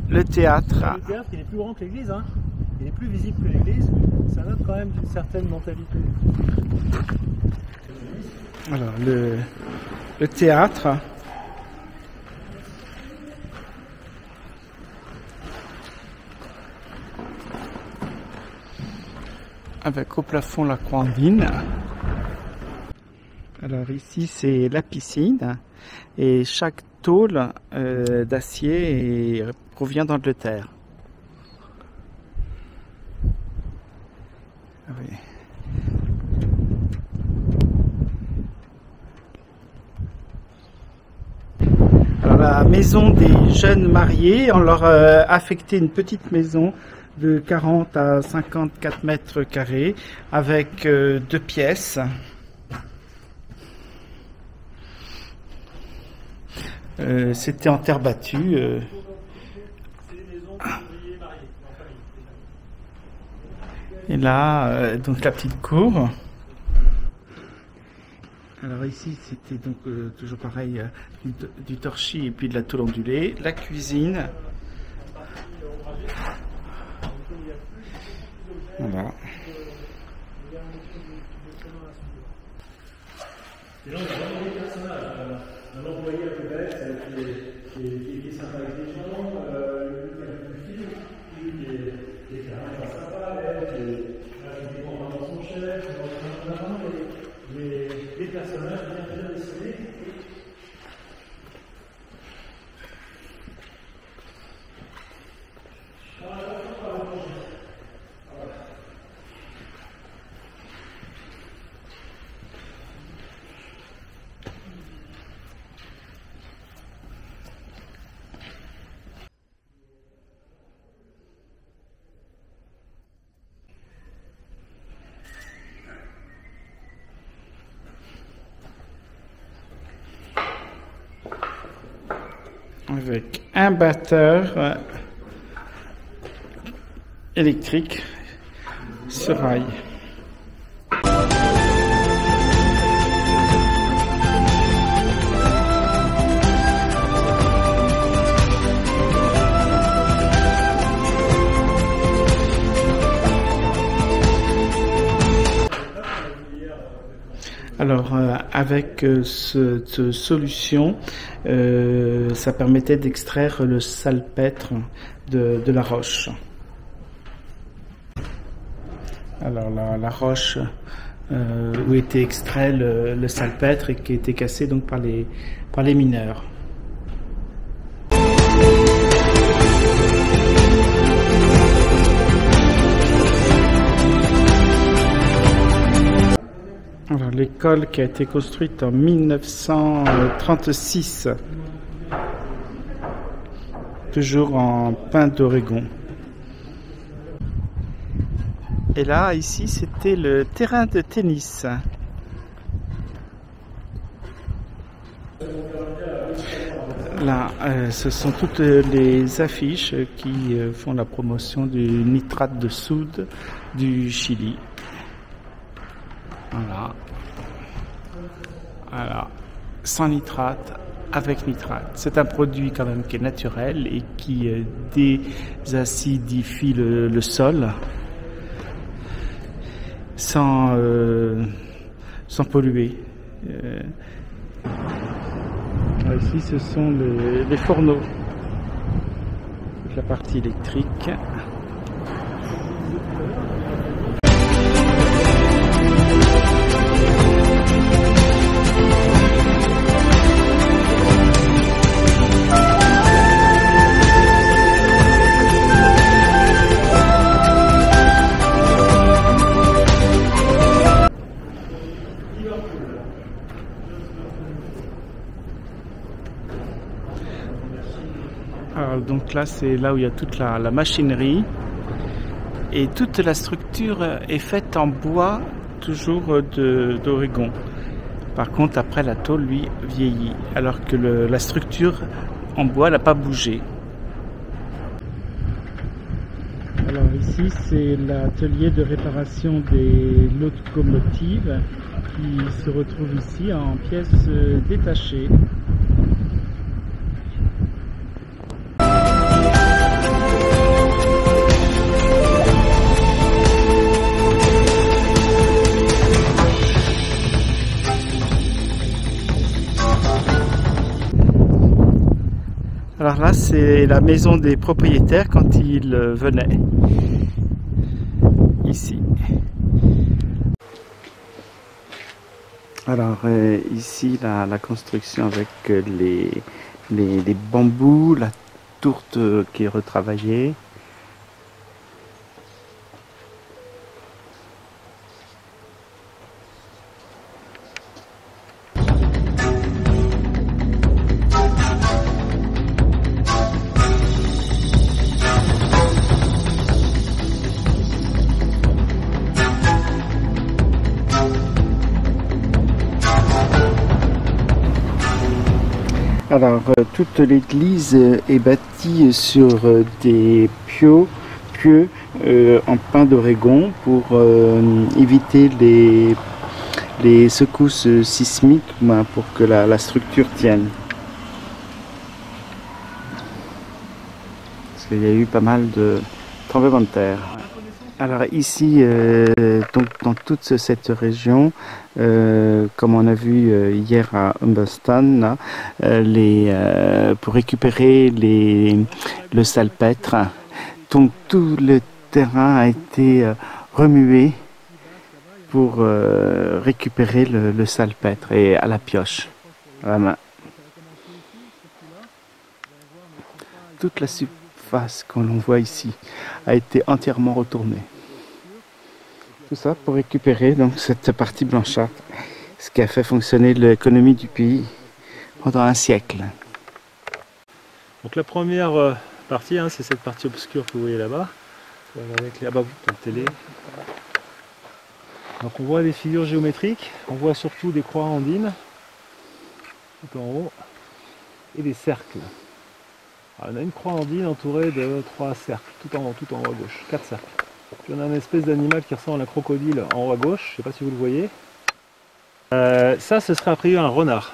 Le théâtre. Le théâtre, il est plus grand que l'église, hein. Il est plus visible que l'église, ça note quand même d'une certaine mentalité. Alors, le théâtre. Avec au plafond la croix andine. Alors ici c'est la piscine et chaque tôle d'acier provient d'Angleterre. Oui. Alors la maison des jeunes mariés, on leur a affecté une petite maison de 40 à 54 mètres carrés avec 2 pièces. C'était en terre battue. Et là, donc la petite cour. Alors ici, c'était donc toujours pareil, du torchis et puis de la tôle ondulée. La cuisine. Voilà. Et là, on a vraiment des personnages. Un employé à peu près, qui est sympa avec les gens, le film, qui est carrément pas sympa, qui dépend vraiment de son chef, on a vraiment des personnages bien dessinés. Avec un batteur électrique sur rail. Alors avec cette solution, ça permettait d'extraire le salpêtre de la roche. Alors la roche où était extrait le salpêtre et qui était cassé donc par les mineurs. Alors l'école qui a été construite en 1936, toujours en pin d'Oregon. Et là, ici, c'était le terrain de tennis. Là, ce sont toutes les affiches qui font la promotion du nitrate de soude du Chili. Voilà. Voilà. Sans nitrate, avec nitrate. C'est un produit quand même qui est naturel et qui désacidifie le sol sans polluer. Ici, ce sont les fourneaux. Toute la partie électrique. Alors, donc là, c'est là où il y a toute la machinerie et toute la structure est faite en bois, toujours d'Oregon. Par contre, après, la tôle, lui, vieillit, alors que la structure en bois n'a pas bougé. Alors ici, c'est l'atelier de réparation des locomotives qui se retrouve ici en pièces détachées. par là, c'est la maison des propriétaires quand ils venaient. Ici. Alors ici la construction avec les bambous, la tourte qui est retravaillée. Alors, toute l'église est bâtie sur des pieux en pin d'Oregon pour éviter les secousses sismiques, pour que la structure tienne. Parce qu'il y a eu pas mal de tremblements de terre. Alors ici, donc dans toute cette région, comme on a vu hier à Humberston, pour récupérer le salpêtre, donc tout le terrain a été remué pour récupérer le salpêtre et à la pioche, à la main. Toute la surface que l'on voit ici a été entièrement retournée. Tout ça pour récupérer donc cette partie blanchâtre, ce qui a fait fonctionner l'économie du pays pendant un siècle. Donc la première partie, c'est cette partie obscure que vous voyez là-bas. Vous regardez avec les la télé. Donc on voit des figures géométriques, on voit surtout des croix andines tout en haut et des cercles. Alors, on a une croix andine entourée de 3 cercles, tout en haut à gauche, 4 cercles. Puis on a une espèce d'animal qui ressemble à un crocodile en haut à gauche, je ne sais pas si vous le voyez. Ça, ce serait a priori un renard.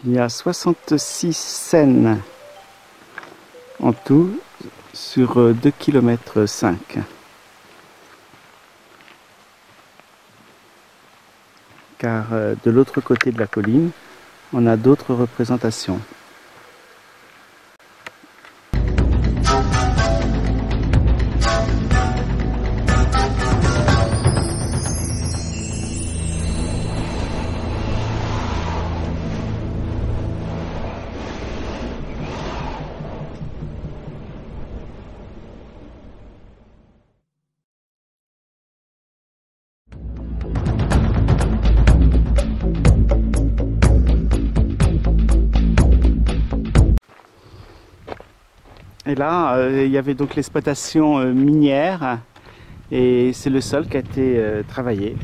Il y a 66 scènes en tout sur 2,5 km. Car de l'autre côté de la colline, on a d'autres représentations. Et là, il y avait donc l'exploitation minière et c'est le sol qui a été travaillé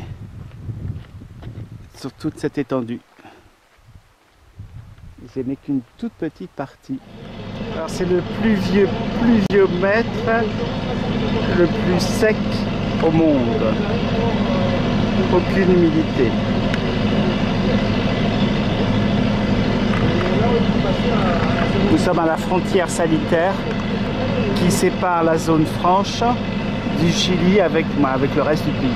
sur toute cette étendue. Ce n'est qu'une toute petite partie. Alors c'est le pluviomètre le plus sec au monde. Aucune humidité. Nous sommes à la frontière sanitaire qui sépare la zone franche du Chili avec le reste du pays.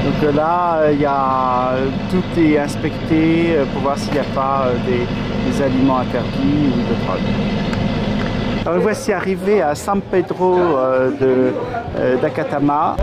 Donc là, tout est inspecté pour voir s'il n'y a pas des aliments interdits ou de drogue. Alors voici arrivé à San Pedro d'Acatama.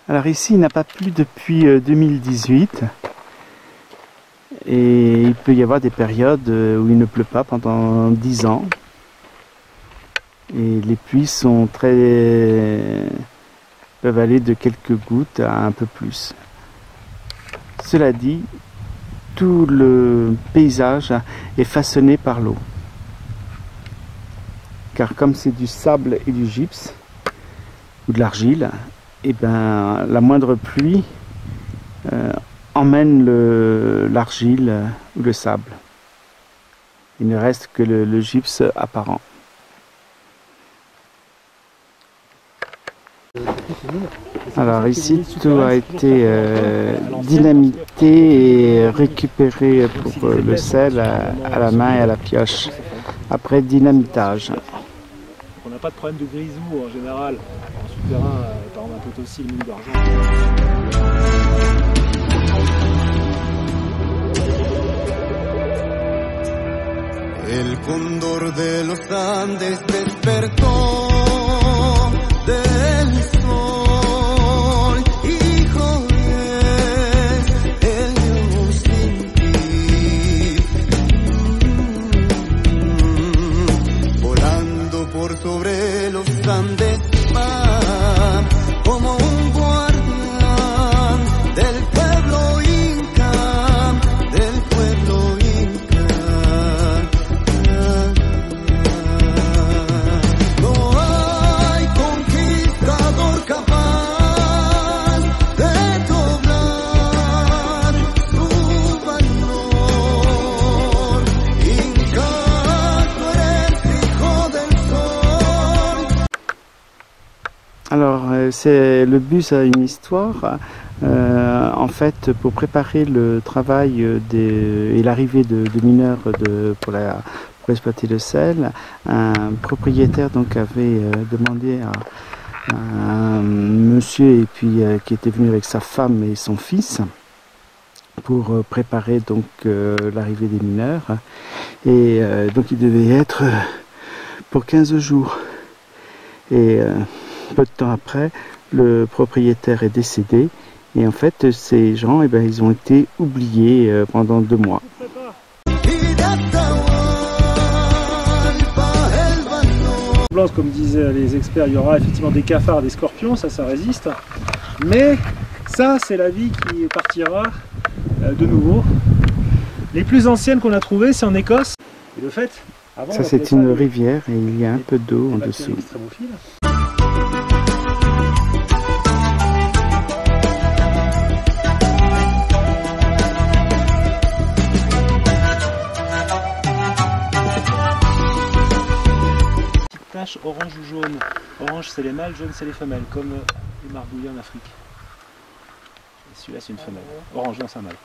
Alors ici, il n'a pas plu depuis 2018. Et il peut y avoir des périodes où il ne pleut pas pendant 10 ans. Et les pluies sont peuvent aller de quelques gouttes à un peu plus. Cela dit, tout le paysage est façonné par l'eau. Car comme c'est du sable et du gypse, ou de l'argile, et ben, la moindre pluie emmène l'argile ou le sable. Il ne reste que le gypse apparent. Alors ici tout a été dynamité et récupéré pour le sel à la main et à la pioche après dynamitage. On n'a pas de problème de grisou en général en souterrain, par exemple un Potosi, le mine d'argent. El cóndor de los Andes despertó del sol, hijo es el Dios sin ti. Volando por sobre los Andes va como un guardián del pueblo inca, del pueblo inca. No hay conquistador capaz de doblar su valor. Inca, tú eres hijo del sol. Alors le bus a une histoire. En fait, pour préparer le travail et l'arrivée de mineurs pour exploiter le sel, un propriétaire donc avait demandé à un monsieur qui était venu avec sa femme et son fils pour préparer donc l'arrivée des mineurs, et donc il devait être pour 15 jours, et peu de temps après le propriétaire est décédé, et en fait ces gens ils ont été oubliés pendant 2 mois. Comme disaient les experts, il y aura effectivement des cafards, des scorpions, ça résiste. Mais ça, c'est la vie qui partira de nouveau. Les plus anciennes qu'on a trouvées, c'est en Écosse. Et le fait, avant, ça c'est une rivière et il y a un peu d'eau en dessous. Tache orange ou jaune. Orange c'est les mâles, jaune c'est les femelles, comme les margouillers en Afrique. Celui-là c'est une femelle. Orange, non c'est un mâle.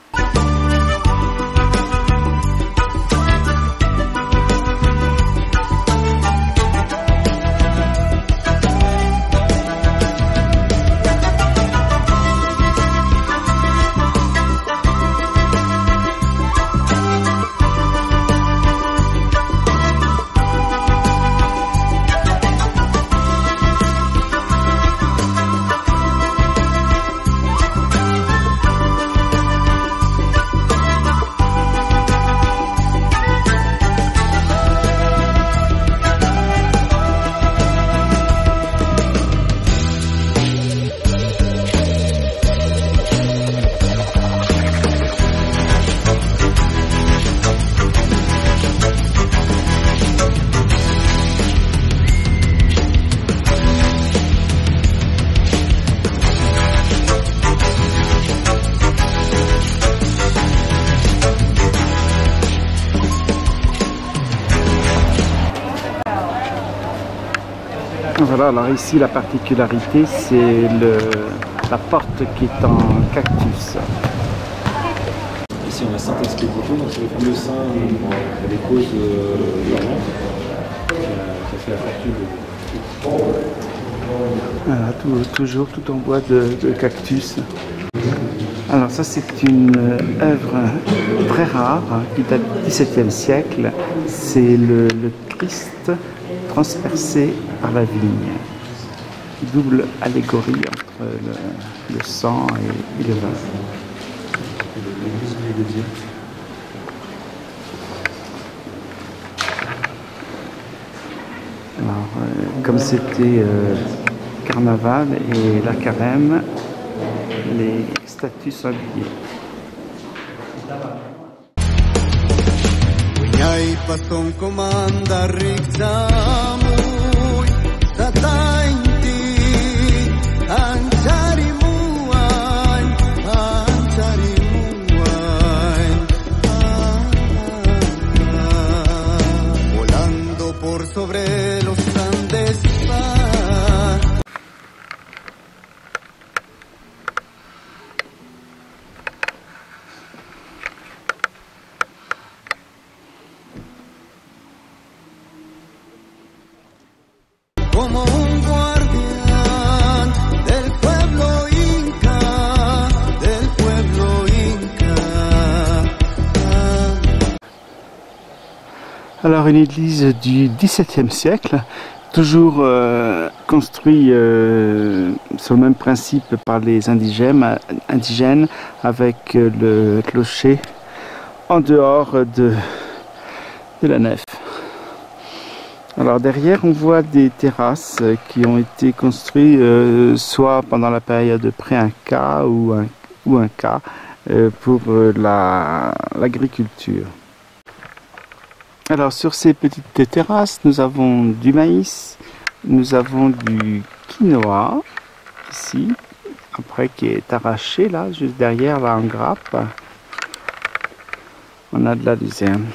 Voilà, alors ici la particularité c'est la porte qui est en cactus. Ici on a Saint-Exupéry, donc c'est le fameux saint à des causes d'argent qui a fait la fortune. Voilà, toujours tout en bois de cactus. Alors ça c'est une œuvre très rare qui date du XVIIe siècle. C'est le Christ transpercé par la vigne. Double allégorie entre le sang et le vin. Alors, comme c'était carnaval et la carême, les statues sont habillées. Uñai paston comanda rikzamuy tatainti ancharimuay volando por sobre los Andes va. Como un guardián del pueblo inca, del pueblo inca. Alors une église du XVIIe siècle, toujours construite sur le même principe par les indigènes avec le clocher en dehors de la nef. Alors derrière on voit des terrasses qui ont été construites soit pendant la période pré-inca ou inca pour l'agriculture. Alors sur ces petites terrasses nous avons du maïs, nous avons du quinoa ici, après qui est arraché là, juste derrière là en grappe. On a de la luzerne.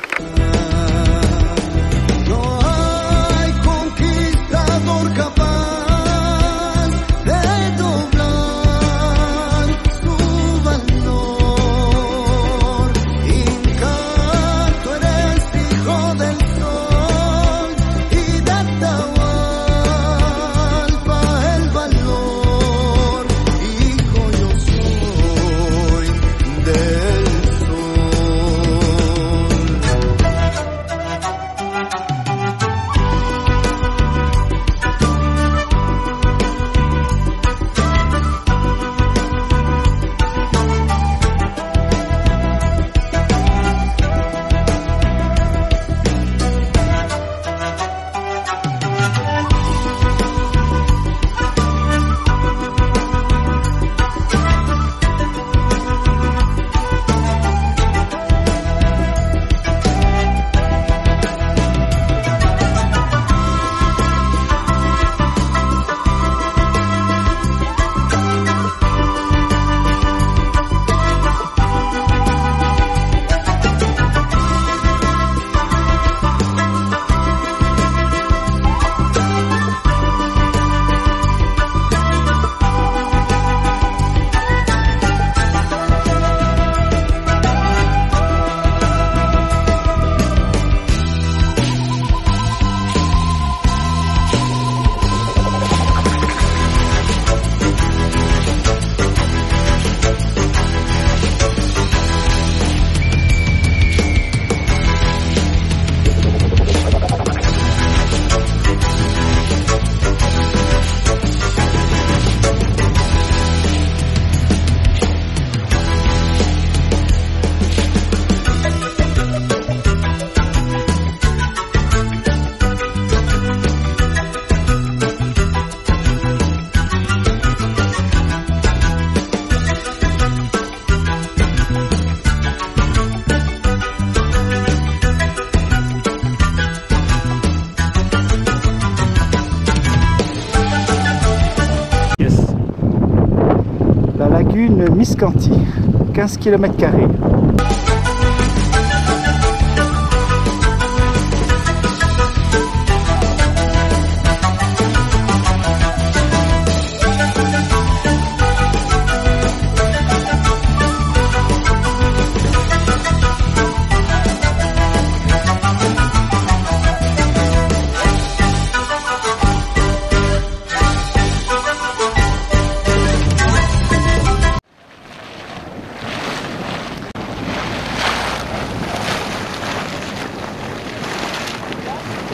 Lagune Miscanti, 15 km².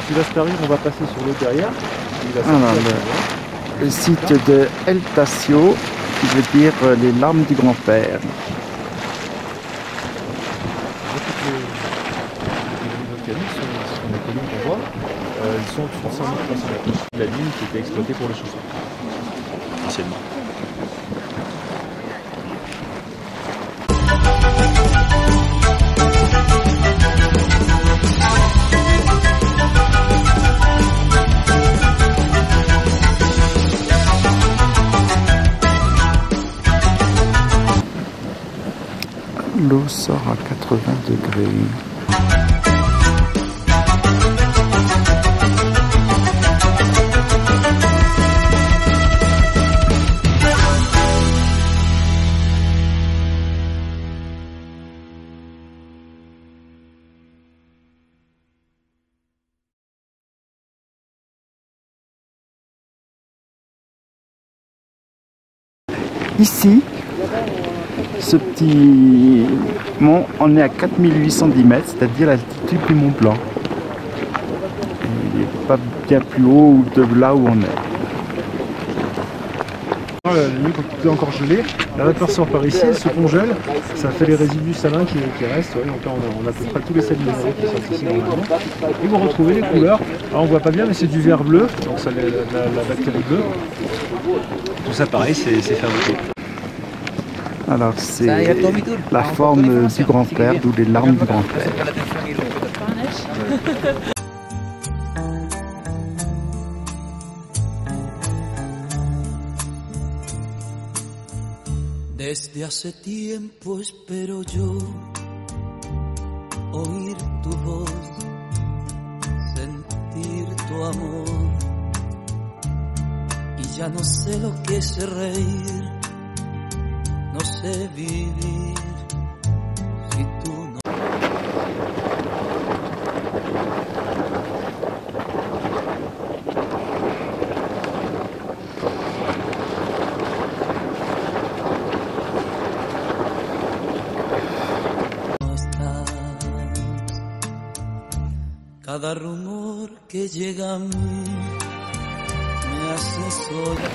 Il va se servir, on va passer sur l'eau derrière. Le site de El Tacio, qui veut dire les larmes du grand-père. Les volcaniques sont connus qu'on voit. Ils 300 000 mètres de la ligne qui était exploitée pour le chauffage, anciennement. L'eau sort à 80 degrés. Ici, ce petit mont, on est à 4810 mètres, c'est-à-dire l'altitude du Mont Blanc. Il n'est pas bien plus haut de là où on est. La nuit, quand tout est encore gelé, la vapeur sort par ici, elle se congèle, ça fait les résidus salins qui restent. Ouais, donc là, on a à peu près tous les sels minéraux qui sortent ici normalement. Et vous retrouvez les couleurs. Alors on voit pas bien, mais c'est du vert bleu, donc ça, la bactérie bleue. Tout ça, pareil, c'est fabriqué. Alors c'est la forme du grand-père, d'où les larmes du grand-père. Desde hace tiempo espero yo oír tu voz, sentir tu amor, y ya no sé lo que es reír, no sé vivir si tú no. Cada rumor que llega a mí me hace sola.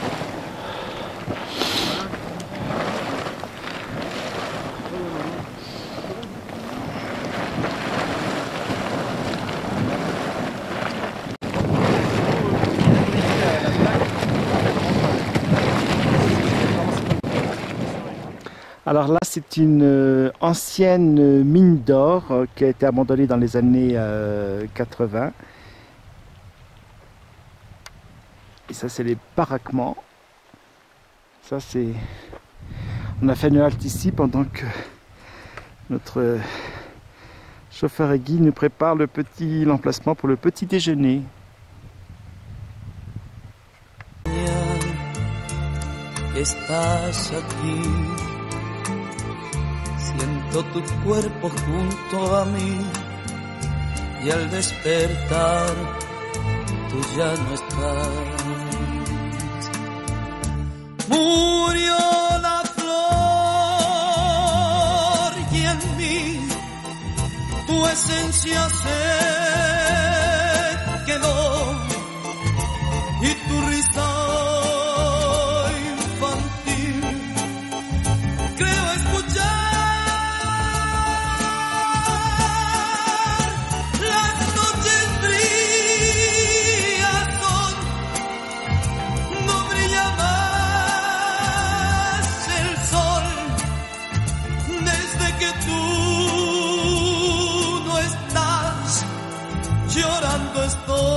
Alors là, c'est une ancienne mine d'or qui a été abandonnée dans les années 80. Et ça, c'est les baraquements. Ça, c'est... On a fait une halte ici pendant que notre chauffeur et guide nous prépare l'emplacement pour le petit déjeuner. Estás aquí. Siento tu cuerpo junto a mí y al despertar tú ya no estás. Murió la flor y en mí tu esencia se quedó y tu risa infantil creo escuchar. Llorando estoy.